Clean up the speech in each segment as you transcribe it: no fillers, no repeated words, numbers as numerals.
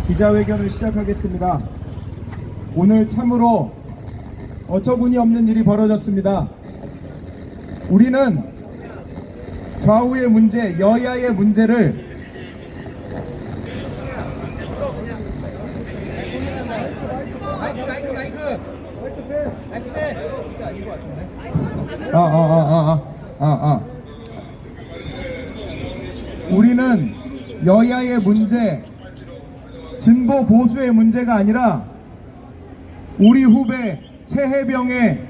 기자회견을 시작하겠습니다. 오늘 참으로 어처구니 없는 일이 벌어졌습니다. 우리는 좌우의 문제, 여야의 문제를 우리는 여야의 문제, 진보 보수의 문제가 아니라 우리 후배 최혜병의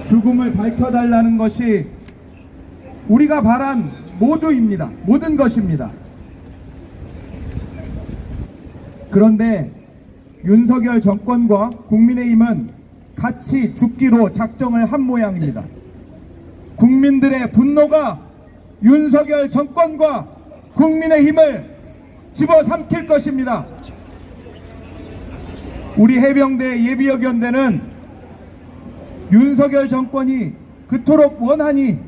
죽음을 밝혀달라는 것이 우리가 바란 모두입니다. 모든 것입니다. 그런데 윤석열 정권과 국민의힘은 같이 죽기로 작정을 한 모양입니다. 국민들의 분노가 윤석열 정권과 국민의힘을 집어삼킬 것입니다. 우리 해병대 예비역연대는 윤석열 정권이 그토록 원하니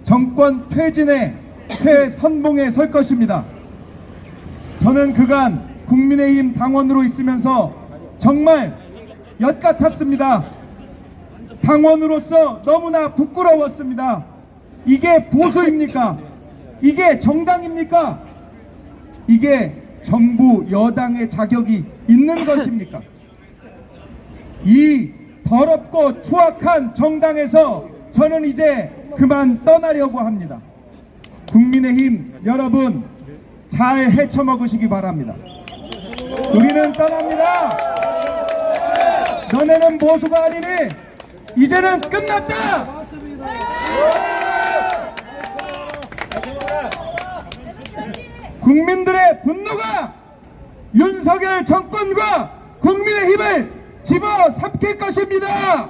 정권 퇴진의 최선봉에 설 것입니다. 저는 그간 국민의힘 당원으로 있으면서 정말 엿같았습니다. 당원으로서 너무나 부끄러웠습니다. 이게 보수입니까? 이게 정당입니까? 이게 정부 여당의 자격이 있는 것입니까? 이 더럽고 추악한 정당에서 저는 이제 그만 떠나려고 합니다. 국민의힘 여러분 잘 헤쳐먹으시기 바랍니다. 우리는 떠납니다. 너네는 보수가 아니니 이제는 끝났다. 국민들의 분노가 윤석열 정권과 국민의힘을 집어삼킬 것입니다.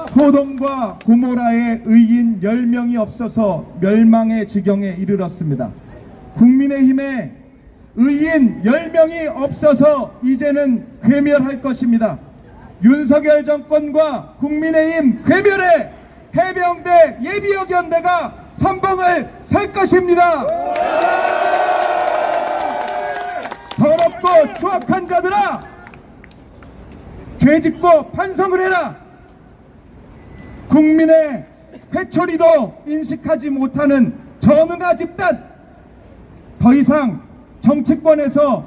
소돔과 고모라의 의인 10명이 없어서 멸망의 지경에 이르렀습니다. 국민의힘의 의인 10명이 없어서 이제는 괴멸할 것입니다. 윤석열 정권과 국민의힘 괴멸에 해병대 예비역연대가 선봉을 설 것입니다. 더럽고 추악한 자들아, 죄짓고 반성을 해라. 국민의 회초리도 인식하지 못하는 전응아 집단, 더 이상 정치권에서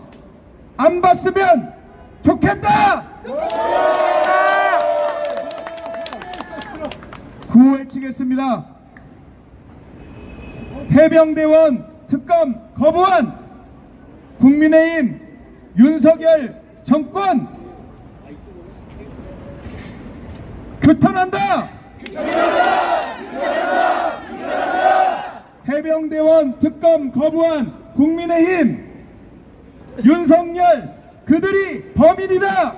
안 봤으면 좋겠다. 구호외치겠습니다. 해병대원 특검 거부한 국민의힘 윤석열 정권 규탄한다. 해병대원 특검 거부한 국민의힘 윤석열 그들이 범인이다.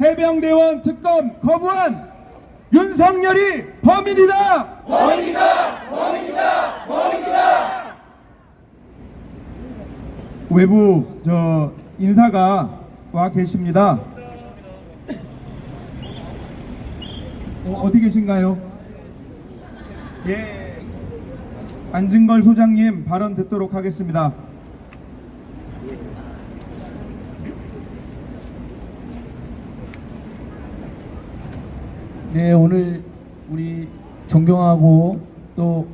해병대원 특검 거부한 윤석열이 범인이다. 외부 인사가 와 계십니다. 어디 계신가요? 예, 안진걸 소장님 발언 듣도록 하겠습니다. 네, 오늘 우리 존경하고 또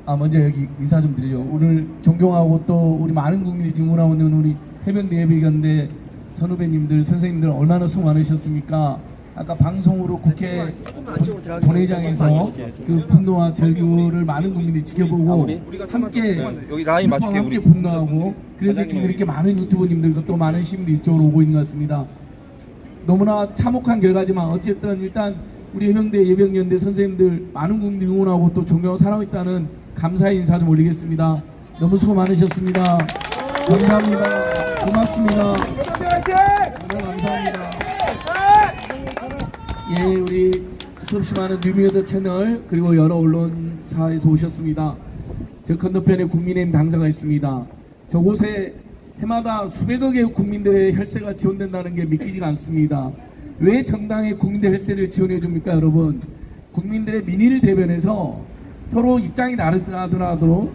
먼저 여기 인사 좀 드리죠. 오늘 존경하고 또 우리 많은 국민이 증언하고 있는 우리 해병대 예비역연대 선후배님들, 선생님들 얼마나 수고 많으셨습니까? 아까 방송으로 국회 본회의장에서 그 분노와 절규를 많은 국민이 지켜보고 함께 여기 라인 맞출게, 함께 우리. 분노하고 그래서 지금 이렇게 많은 유튜버님들과 또 많은 시민들이 이쪽으로 오고 있는 것 같습니다. 너무나 참혹한 결과지만 어쨌든 일단 우리 해병대 예비역연대 선생님들 많은 국민들이 응원하고 또 존경하고 사랑하고 있다는 감사의 인사 좀 올리겠습니다. 너무 수고 많으셨습니다. 감사합니다. 고맙습니다. 정말 감사합니다. 예, 우리 수없이 많은 뉴미디어 채널 그리고 여러 언론사에서 오셨습니다. 저 건너편에 국민의힘 당사가 있습니다. 저곳에 해마다 수백여 개의 국민들의 혈세가 지원된다는 게 믿기지가 않습니다. 왜 정당의 국민들 혈세를 지원해 줍니까, 여러분? 국민들의 민의를 대변해서 서로 입장이 다르더라도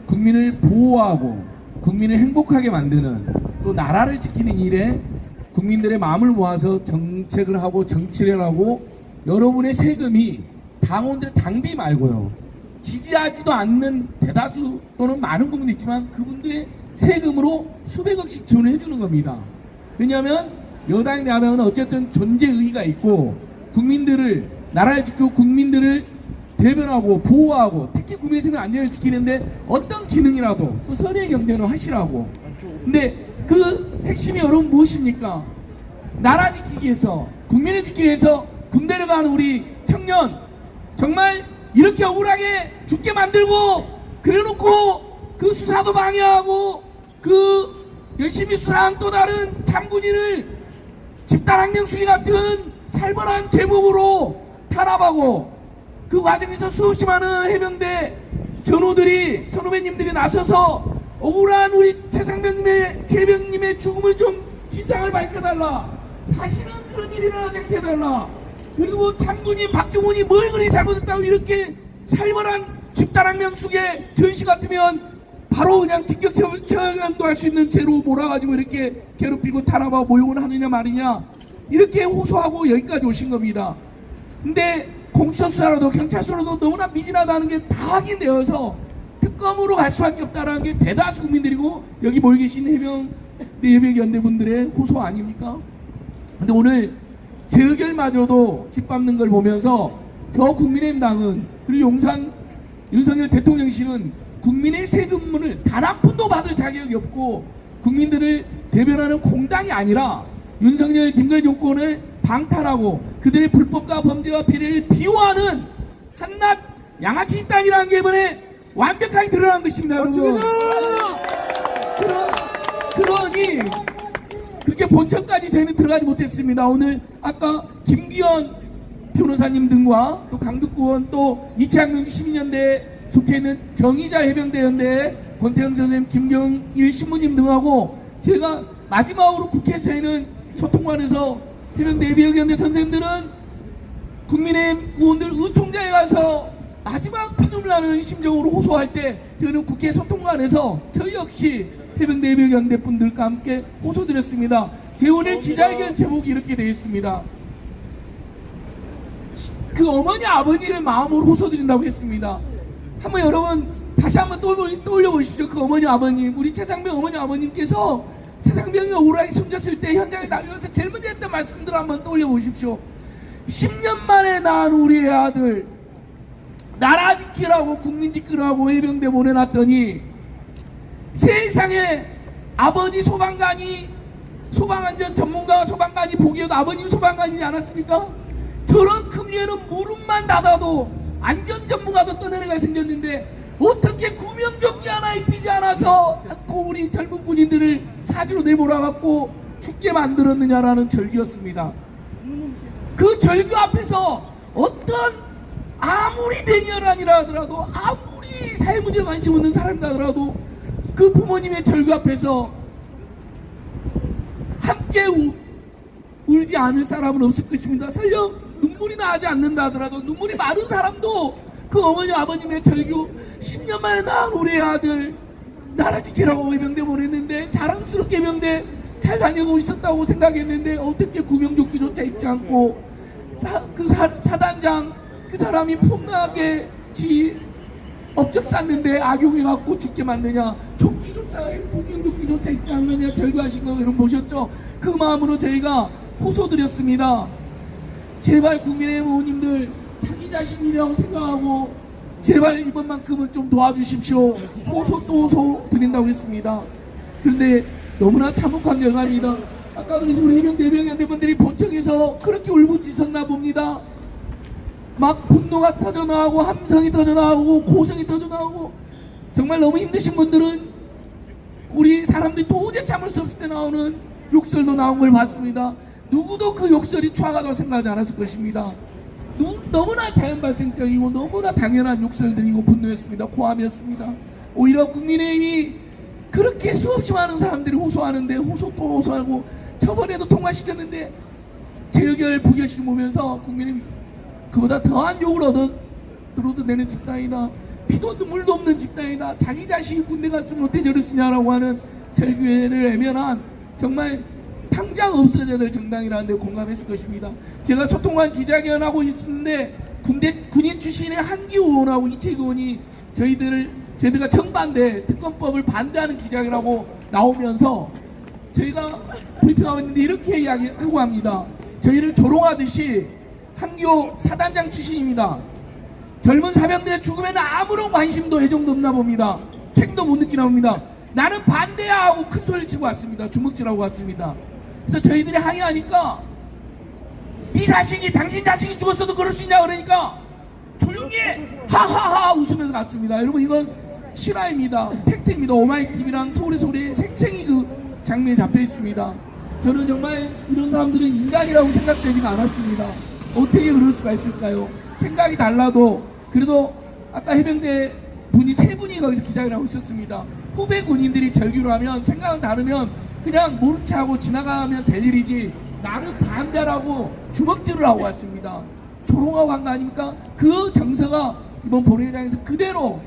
국민을 보호하고 국민을 행복하게 만드는 또 나라를 지키는 일에 국민들의 마음을 모아서 정책을 하고 정치를 하고 여러분의 세금이 당원들 당비 말고요. 지지하지도 않는 대다수 또는 많은 국민이 있지만 그분들의 세금으로 수백억씩 지원해 주는 겁니다. 왜냐하면 여당이 되면 어쨌든 존재의의가 있고 국민들을 나라를 지키고 국민들을 대변하고 보호하고 특히 국민의 생명 안전을 지키는데 어떤 기능이라도 또 선의 경쟁을 하시라고. 근데 그 핵심이 여러분 무엇입니까? 나라 지키기 위해서 국민을 지키기 위해서 군대를 가는 우리 청년 정말 이렇게 억울하게 죽게 만들고 그래놓고 그 수사도 방해하고 그 열심히 수사한 또 다른 장군인을 집단항명수리 같은 살벌한 제목으로 탄압하고 그 과정에서 수없이 많은 해병대 전우들이 선후배님들이 나서서 억울한 우리 최상병님의 재병님의 죽음을 좀 진상을 밝혀달라. 다시는 그런 일이 일어나게 해달라. 그리고 장군인 박정훈이 뭘 그리 잘못했다고 이렇게 살벌한 집단항명수계 전시 같으면 바로 그냥 직격 처형도 할 수 있는 죄로 몰아가지고 이렇게 괴롭히고 탄압하고 모욕을 하느냐 말이냐 이렇게 호소하고 여기까지 오신 겁니다. 근데 공수처수사로도 경찰서로도 너무나 미진하다는 게 다 확인되어서 특검으로 갈 수밖에 없다는 게 대다수 국민들이고 여기 모여 계신 해병연대분들의 호소 아닙니까? 근데 오늘 제 의견마저도 짓밟는 걸 보면서 저 국민의힘당은 그리고 용산 윤석열 대통령실은 국민의 세금을 단 한 푼도 받을 자격이 없고 국민들을 대변하는 공당이 아니라 윤석열 김건희 정권을 방탄하고 그들의 불법과 범죄와 비리를 비호하는 한낱 양아치 집단이라는 게 이번에 완벽하게 드러난 것입니다. 여러분. 그러니 그렇게 본청까지 저희는 들어가지 못했습니다. 오늘 아까 김기현 변호사님 등과 또 강덕구원 또 이채학명 시민연대에 속해 있는 정의자 해병대연대 권태영 선생님, 김경일 신부님 등하고 제가 마지막으로 국회에서 저희는 소통관에서 해병대 예비역연대 선생님들은 국민의힘 의원들 의총장에 가서 마지막 피눈물 나는 심정으로 호소할 때 저는 국회 소통관에서 저희 역시 해병대 예비역연대 분들과 함께 호소드렸습니다. 제 오늘 기자회견 제목이 이렇게 되어 있습니다. 그 어머니 아버지를 마음으로 호소드린다고 했습니다. 한번 여러분 다시 한번 떠올려 보십시오. 그 어머니 아버님, 우리 최상병 어머니 아버님께서 최상병이 억울하게 숨졌을 때 현장에 달려서 제일 먼저 했던 말씀들 한번 떠올려 보십시오. 10년 만에 낳은 우리의 아들 나라 지키라고 국민 지키라고 해병대 보내놨더니 세상에 아버지 소방관이 소방안전 전문가 소방관이 보기에도 아버님 소방관이지 않았습니까? 저런 금리에는 무릎만 닫아도 안전 전문가도 떠내려가 생겼는데 어떻게 구명조끼 하나 입히지 않아서 우리 젊은 군인들을 사지로 내몰아갖고 죽게 만들었느냐라는 절규였습니다. 그 절규 앞에서 어떤 아무리 대니어란이라 하더라도 아무리 사회문제에 관심 없는 사람이라 하더라도 그 부모님의 절규 앞에서 함께 울지 않을 사람은 없을 것입니다. 설령 눈물이 나지 않는다 하더라도 눈물이 마른 사람도 그 어머니 아버님의 절규 10년 만에 낳은 우리 아들 나라 지키라고 해병대 보냈는데 자랑스럽게 해병대 잘 다녀오고 있었다고 생각했는데 어떻게 구명조끼조차 입지 않고 그 사단장 그 사람이 폭나게 지 업적 쌌는데 악용해갖고 죽게 만드냐 조끼조차 구명조끼조차 입지 않느냐 절규하신 거 여러분 보셨죠? 그 마음으로 저희가 호소드렸습니다. 제발 국민의힘 의원님들 자기 자신이라고 생각하고 제발 이번만큼은 좀 도와주십시오. 호소 또 호소 드린다고 했습니다. 그런데 너무나 참혹한 결과입니다. 아까 우리 해병대 해병연대분들이 본청에서 그렇게 울부짖었나 봅니다. 막 분노가 터져나오고 함성이 터져나오고 고성이 터져나오고 정말 너무 힘드신 분들은 우리 사람들이 도저히 참을 수 없을 때 나오는 욕설도 나온 걸 봤습니다. 누구도 그 욕설이 추하다고 생각하지 않았을 것입니다. 너무나 자연 발생적이고 너무나 당연한 욕설들이고 분노였습니다. 고함이었습니다. 오히려 국민의힘이 그렇게 수없이 많은 사람들이 호소하는데 호소 또 호소하고 저번에도 통과시켰는데 재의결 부결식을 보면서 국민의힘 그보다 더한 욕을 들어도 되는 집단이다. 피도 눈물도 없는 집단이다. 자기 자식이 군대 갔으면 어떻게 저럴 수 있냐라고 하는 절규회를 외면한 정말 당장 없어져야 될 정당이라는 데 공감했을 것입니다. 제가 소통관 기자회견하고 있었는데 군인 출신의 한기 의원하고 이채기 의원이 저희들과 정반대 특검법을 반대하는 기자회견하고 나오면서 저희가 브리핑하고 있는데 이렇게 이야기하고 합니다. 저희를 조롱하듯이 한기호 사단장 출신입니다. 젊은 사병들의 죽음에는 아무런 관심도 애정도 없나 봅니다. 책임도 못 느끼나 봅니다. 나는 반대야 하고 큰 소리를 치고 왔습니다. 주먹질하고 왔습니다. 그래서 저희들이 항의하니까 네 자식이 당신 자식이 죽었어도 그럴 수 있냐 그러니까 조용히 하하하 웃으면서 갔습니다. 여러분 이건 실화입니다. 팩트입니다. 오마이TV랑 서울의 소리에 생생히 그 장면이 잡혀 있습니다. 저는 정말 이런 사람들은 인간이라고 생각되지가 않았습니다. 어떻게 그럴 수가 있을까요? 생각이 달라도 그래도 아까 해병대 분이 3분이 거기서 기자회견하고 있었습니다. 후배 군인들이 절규를 하면 생각은 다르면 그냥 모른 체 하고 지나가면 될 일이지 나를 반대하라고 주먹질을 하고 왔습니다. 조롱하고 간 거 아닙니까? 그 정서가 이번 본회의장에서 그대로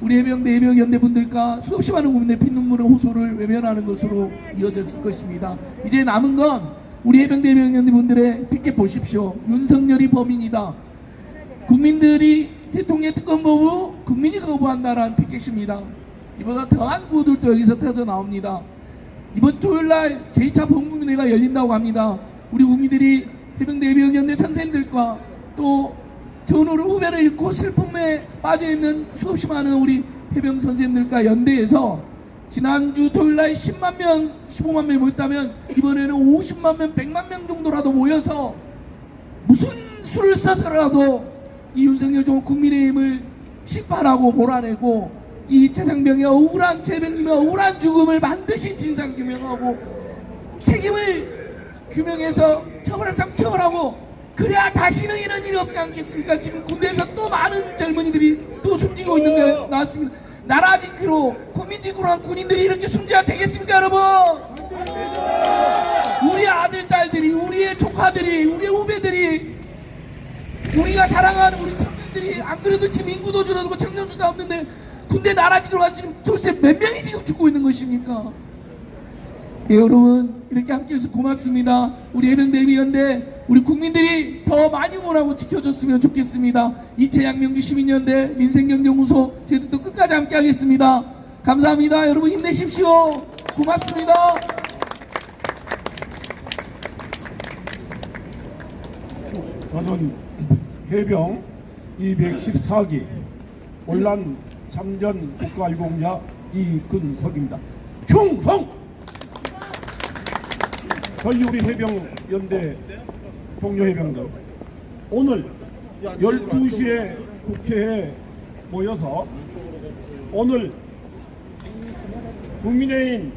우리 해병대 해병연대 분들과 수없이 많은 국민의 피눈물의 호소를 외면하는 것으로 이어졌을 것입니다. 이제 남은 건 우리 해병대 해병연대 분들의 피켓 보십시오. 윤석열이 범인이다. 국민들이 대통령 특검보고 국민이 거부한다라는 피켓입니다. 이보다 더한 구호들도 여기서 터져 나옵니다. 이번 토요일날 제2차 본국민회가 열린다고 합니다. 우리 국민들이 해병대 해병연대 선생님들과 또 전우를 후배를 잃고 슬픔에 빠져있는 수없이 많은 우리 해병 선생님들과 연대에서 지난주 토요일날 10만 명, 15만 명이 모였다면 이번에는 50만 명, 100만 명 정도라도 모여서 무슨 수를 써서라도 이 윤석열 종 국민의힘을 심판하고 몰아내고 이 최상병의 억울한 최병님의 억울한 죽음을 반드시 진상규명하고 책임을 규명해서 처벌할 사람 처벌하고 그래야 다시는 이런 일이 없지 않겠습니까? 지금 군대에서 또 많은 젊은이들이 또 숨지고 있는 게 나왔습니다. 나라 지키로 국민 지키로 한 군인들이 이렇게 숨져야 되겠습니까 여러분? 우리 아들 딸들이 우리의 조카들이 우리의 후배들이 우리가 사랑하는 우리 청년들이 안 그래도 지금 인구도 줄어들고 청년수도 없는데 군대 나라 지키러 가서 지금 도대체 몇 명이 지금 죽고 있는 것입니까? 예, 여러분 이렇게 함께해서 고맙습니다. 우리 해병대 위원대 우리 국민들이 더 많이 응원하고 지켜줬으면 좋겠습니다. 이채양 명주 시민연대 민생경제연구소 저희들도 끝까지 함께하겠습니다. 감사합니다. 여러분 힘내십시오. 고맙습니다. 저는 해병 214기 올란 참전 국가유공자 이근석입니다. 충성! 저희 우리 해병연대 동료 해병들 오늘 12시에 국회에 모여서 오늘 국민의힘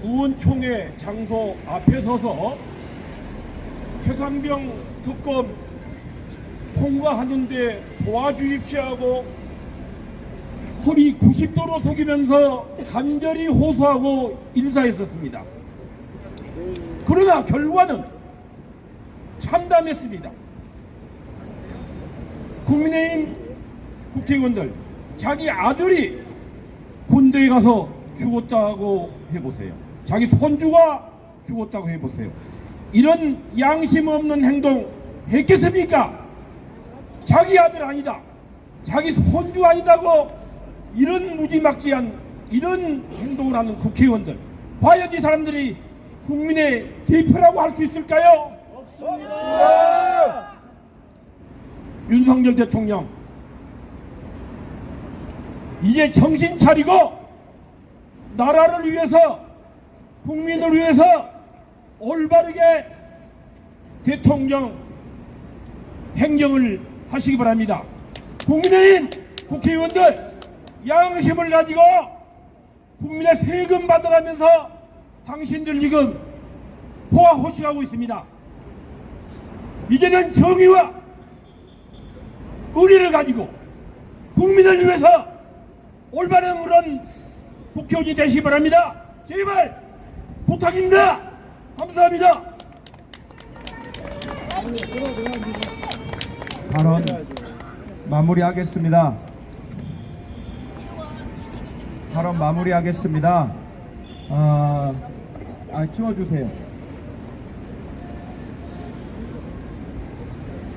의원총회 장소 앞에 서서 최상병 특검 통과하는데 도와주십시오 하고 허리 90도로 속이면서 간절히 호소하고 인사했었습니다. 그러나 결과는 참담했습니다. 국민의힘 국회의원들 자기 아들이 군대에 가서 죽었다고 해보세요. 자기 손주가 죽었다고 해보세요. 이런 양심 없는 행동 했겠습니까? 자기 아들 아니다, 자기 손주 아니다고 이런 무지막지한 이런 행동을 하는 국회의원들, 과연 이 사람들이 국민의 대표라고 할 수 있을까요? 없습니다. 윤석열 대통령 이제 정신 차리고 나라를 위해서 국민을 위해서 올바르게 대통령 행정을 하시기 바랍니다. 국민의힘 국회의원들 양심을 가지고 국민의 세금 받아가면서 당신들 지금 호화호식하고 있습니다. 이제는 정의와 의리를 가지고 국민을 위해서 올바른 그런 국회의원이 되시기 바랍니다. 제발 부탁입니다. 감사합니다. 발언 마무리하겠습니다. 발언 마무리하겠습니다. 치워주세요.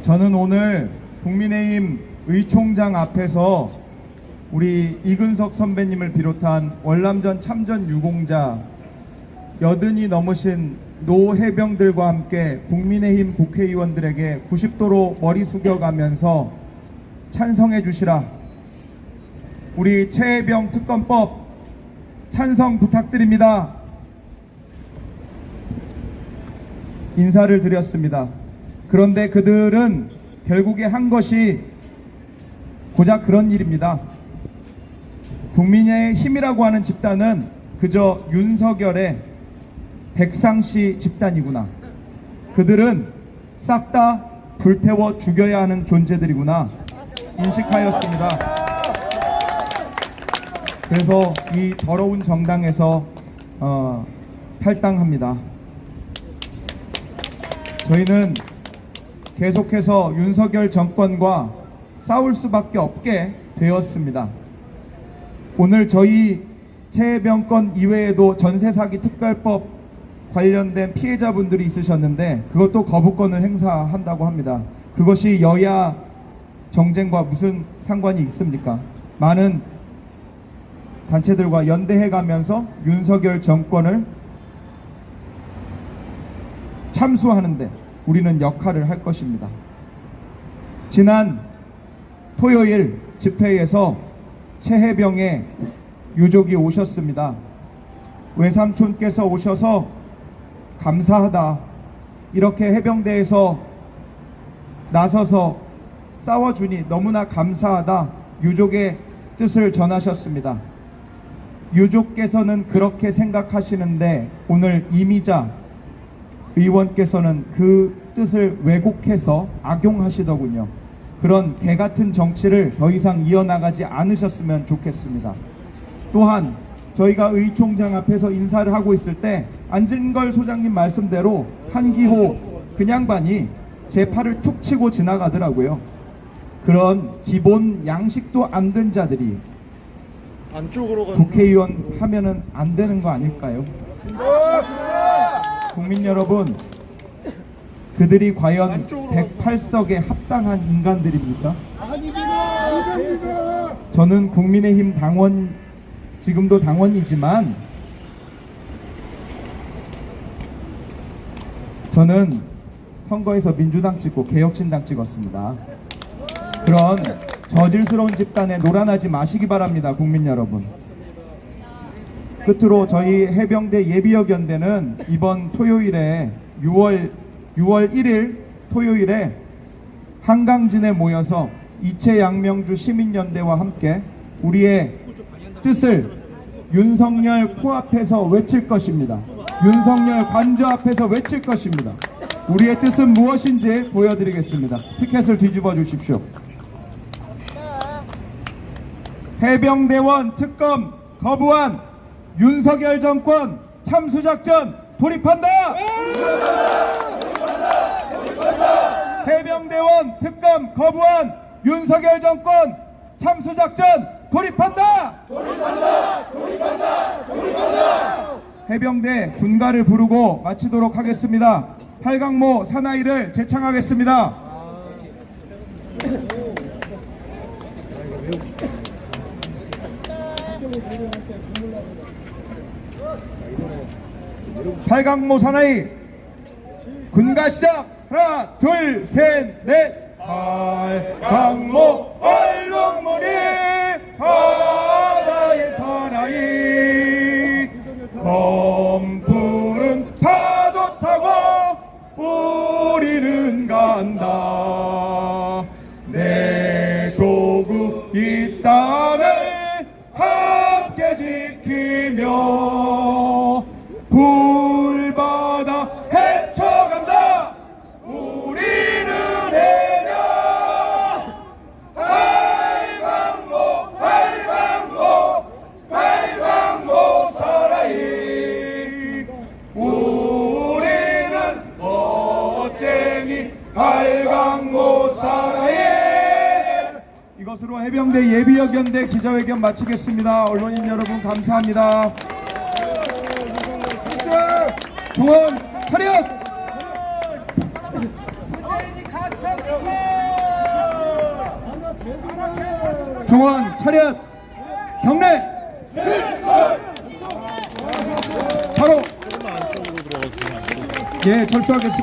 저는 오늘 국민의힘 의총장 앞에서 우리 이근석 선배님을 비롯한 월남전 참전 유공자 80이 넘으신 노해병들과 함께 국민의힘 국회의원들에게 90도로 머리 숙여가면서 찬성해 주시라. 우리 최해병 특검법 찬성 부탁드립니다. 인사를 드렸습니다. 그런데 그들은 결국에 한 것이 고작 그런 일입니다. 국민의힘이라고 하는 집단은 그저 윤석열의 백상시 집단이구나. 그들은 싹 다 불태워 죽여야 하는 존재들이구나 인식하였습니다. 그래서 이 더러운 정당에서 탈당합니다. 저희는 계속해서 윤석열 정권과 싸울 수밖에 없게 되었습니다. 오늘 저희 최해병 건 이외에도 전세사기 특별법 관련된 피해자분들이 있으셨는데 그것도 거부권을 행사한다고 합니다. 그것이 여야 정쟁과 무슨 상관이 있습니까? 많은 단체들과 연대해가면서 윤석열 정권을 참수하는데 우리는 역할을 할 것입니다. 지난 토요일 집회에서 최해병의 유족이 오셨습니다. 외삼촌께서 오셔서 감사하다. 이렇게 해병대에서 나서서 싸워주니 너무나 감사하다. 유족의 뜻을 전하셨습니다. 유족께서는 그렇게 생각하시는데 오늘 이미자 의원께서는 그 뜻을 왜곡해서 악용하시더군요. 그런 개같은 정치를 더 이상 이어나가지 않으셨으면 좋겠습니다. 또한 저희가 의총장 앞에서 인사를 하고 있을 때 안진걸 소장님 말씀대로 한기호 그냥반이 제 팔을 툭 치고 지나가더라고요. 그런 기본 양식도 안 된 자들이 국회의원 하면은 안 되는 거 아닐까요? 국민 여러분, 그들이 과연 108석에 합당한 인간들입니까? 저는 국민의힘 당원, 지금도 당원이지만 저는 선거에서 민주당 찍고 개혁신당 찍었습니다. 그런 저질스러운 집단에 놀아나지 마시기 바랍니다. 국민 여러분. 끝으로 저희 해병대 예비역연대는 이번 토요일에 6월 1일 토요일에 한강진에 모여서 이채양명주 시민연대와 함께 우리의 뜻을 윤석열 코앞에서 외칠 것입니다. 윤석열 관저 앞에서 외칠 것입니다. 우리의 뜻은 무엇인지 보여드리겠습니다. 티켓을 뒤집어 주십시오. 해병대원 특검 거부한 윤석열 정권 참수작전 돌입한다! 해병대원 특검 거부한 윤석열 정권 참수작전 돌입한다! 해병대 군가를 부르고 마치도록 하겠습니다. 팔강모 사나이를 제창하겠습니다. 팔강모 사나이 군가 시작. 하나 둘 셋 넷. 팔강모 얼룩무늬 바다의 사나이 검푸른 파도 타고 우리는 간다. 내 조국 이 땅을 함께 지키며 불바다 헤쳐간다. 우리는 해녀 팔강모 사나이 우리는 멋쟁이 팔강모 사나이 이것으로 해병대 예비역연대 기자회견 마치겠습니다. 언론인 여러분 감사합니다. 종원 차렷! 종원 차렷! 경례! 바로 예 철수하겠습니다.